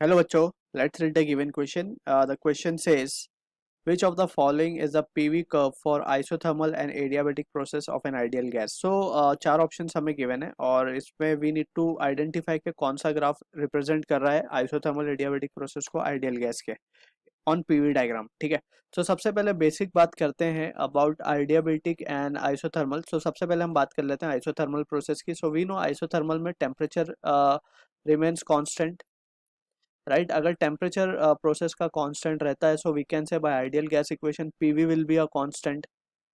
Hello, bachcho. Let's read the given question. The question says, which of the following is the PV curve for isothermal and adiabatic process of an ideal gas? So, चार options हमें given है और इसमें we need to identify कि कौन सा graph represent कर रहा है isothermal adiabatic process को ideal gas के on PV diagram. ठीक है. तो सबसे पहले बेसिक बात करते हैं अबाउट adiabatic एंड आइसोथर्मल. सो सबसे पहले हम बात कर लेते हैं आइसोथर्मल प्रोसेस की. सो वी नो आइसोथर्मल में टेम्परेचर रिमेन्स कांस्टेंट, राइट. अगर टेम्परेचर प्रोसेस का कांस्टेंट रहता है so we can say by ideal gas equation PV will be a constant,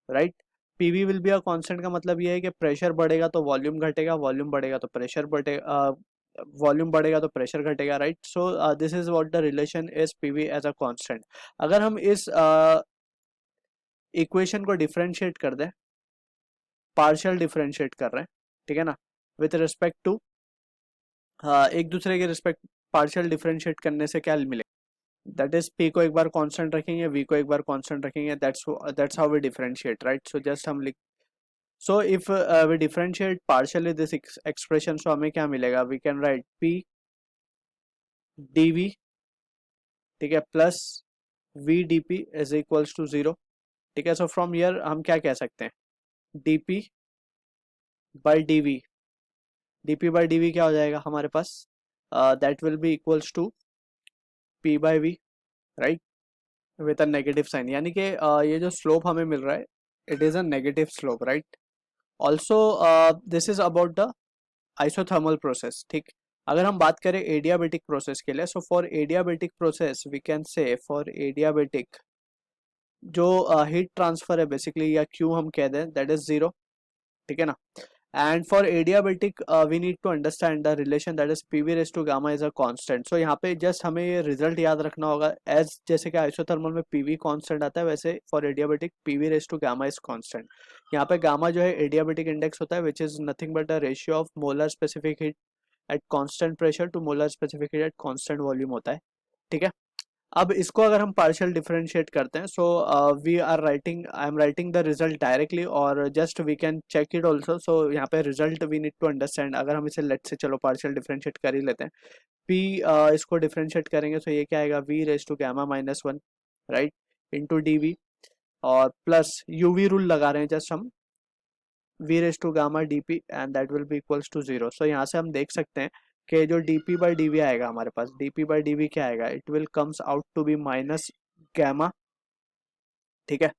right. PV will be a constant का मतलब ये है कि प्रेशर बढ़ेगा तो वॉल्यूम घटेगा, वॉल्यूम बढ़ेगा तो प्रेशर बढ़ेगा, वॉल्यूम बढ़ेगा तो प्रेशर घटेगा, right. So this is what the relation is PV as a constant. अगर हम इस इक्वेशन को डिफरेंशिएट कर दें, पार्शियल डिफरेंशिएट कर रहे हैं, ठीक है ना, विथ रिस्पेक्ट टू एक दूसरे के रिस्पेक्ट पार्शियल डिफरेंशिएट करने से क्या मिलेगा, दैट इज पी को एक बार कांस्टेंट रखेंगे, वी को एक बार कांस्टेंट रखेंगे, that's how we differentiate, right. So just हम लिख, so if we differentiate partially this expression, so हमें क्या मिलेगा, we can write P dV, ठीक है, plus V d P is equals to zero. ठीक है. सो फ्रॉम हियर हम क्या कह सकते हैं, dP by dV, dP by dV क्या हो जाएगा हमारे पास, that will be equals to P by V, right, with a negative sign. यानी कि ये जो स्लोप हमें मिल रहा है it is a negative slope, right. Also this is about the isothermal process. ठीक. अगर हम बात करें एडियाबेटिक प्रोसेस के लिए, so for adiabatic process we can say for adiabatic जो हीट ट्रांसफर है बेसिकली, या क्यू हम कह दें, दैट इज जीरो. ठीक है ना. And for adiabatic we need to understand the relation that is PV raise to gamma is a constant. So यहाँ पे जस्ट हमें ये रिजल्ट याद रखना होगा, एज जैसे कि आइसोथर्मल में पीवी कांस्टेंट आता है वैसे for adiabatic PV raise to gamma is constant. यहाँ पे गामा जो है एडियाबेटिक इंडेक्स होता है which is nothing but the ratio of molar specific heat at constant pressure to molar specific heat at constant volume होता है. ठीक है. अब इसको अगर हम पार्शियल डिफरेंशिएट करते हैं, so we are writing, I am writing the result directly और just we can check it also. So यहाँ पे result we need to understand. अगर हम इसे लेट से चलो पार्शियल डिफरेंशिएट कर ही लेते हैं, पी इसको डिफरेंशिएट करेंगे तो ये क्या आएगा, V raise to gamma minus one, right, into d V, और प्लस यूवी रूल लगा रहे हैं जस्ट हम, V raise to gamma d P and that will be equals to zero. So यहाँ से हम देख सकते हैं कि जो d P by d V आएगा हमारे पास, d P by d V क्या आएगा, it will comes out to be minus gamma. ठीक है.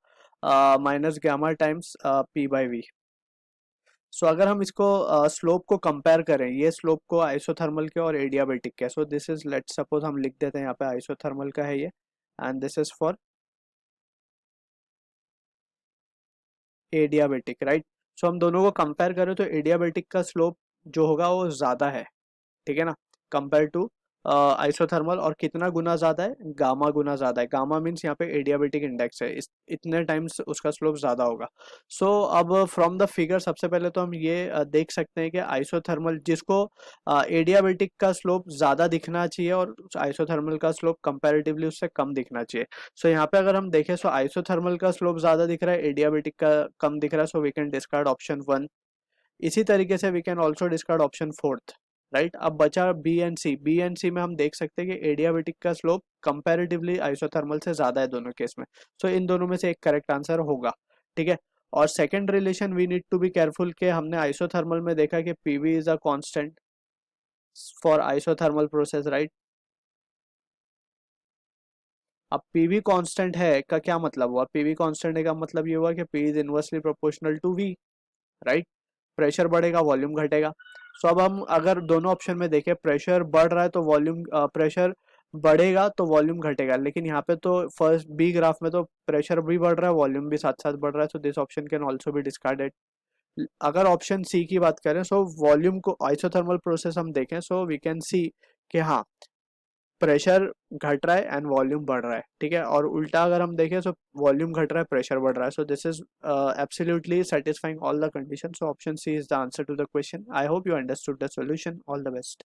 Minus gamma times P by V. So अगर हम इसको स्लोप को कंपेयर करें, ये स्लोप को आइसोथर्मल के और एडियाबेटिक के, सो दिस इज, लेट सपोज हम लिख देते हैं यहाँ पे आइसोथर्मल का है ये, and this is for adiabatic, right. So हम दोनों को कंपेयर करें तो एडियाबेटिक का स्लोप जो होगा वो ज्यादा है, ठीक है ना, कंपेयर टू आइसोथर्मल. और कितना गुना ज्यादा है, गामा गुना ज्यादा है. गामा मीन्स यहाँ पे एडियाबेटिक इंडेक्स है, इतने टाइम्स उसका स्लोप ज्यादा होगा. सो अब फ्रॉम द फिगर सबसे पहले तो हम ये देख सकते हैं कि आइसोथर्मल जिसको एडियाबेटिक का स्लोप ज्यादा दिखना चाहिए और आइसोथर्मल का स्लोप कंपैरेटिवली उससे कम दिखना चाहिए. सो यहाँ पे अगर हम देखें, सो आइसोथर्मल का स्लोप ज्यादा दिख रहा है, एडियाबेटिक का कम दिख रहा है, so we can discard option one. इसी तरीके से we can also discard option fourth, right. अब बचा B and C. B and C में हम देख सकते हैं कि एडियाबेटिक का स्लोप कंपैरेटिवली आइसोथर्मल से ज्यादा है दोनों केस में. सो इन दोनों में से एक करेक्ट आंसर होगा. ठीक है. और second relation we need to be careful के हमने आइसोथर्मल में देखा कि PV is a constant for isothermal process, right. अब पीवी कांस्टेंट है का क्या मतलब हुआ, पीवी कांस्टेंट है का मतलब ये हुआ कि P is inversely proportional to V, right. Pressure बढ़ेगा, वॉल्यूम घटेगा. सो अब हम अगर दोनों ऑप्शन में देखें, प्रेशर बढ़ रहा है तो वॉल्यूम, प्रेशर बढ़ेगा तो वॉल्यूम घटेगा, लेकिन यहाँ पे तो फर्स्ट बी ग्राफ में तो प्रेशर भी बढ़ रहा है, वॉल्यूम भी साथ साथ बढ़ रहा है. So this option can also be discarded. अगर ऑप्शन सी की बात करें, सो वॉल्यूम को आइसोथर्मल प्रोसेस हम देखें, सो वी कैन सी कि हाँ, प्रेशर घट रहा है एंड वॉल्यूम बढ़ रहा है. ठीक है. और उल्टा अगर हम देखें, सो वॉल्यूम घट रहा है, प्रेशर बढ़ रहा है. सो this is absolutely satisfying all the conditions. So option C is the answer to the question. I hope you understood the solution. All the best.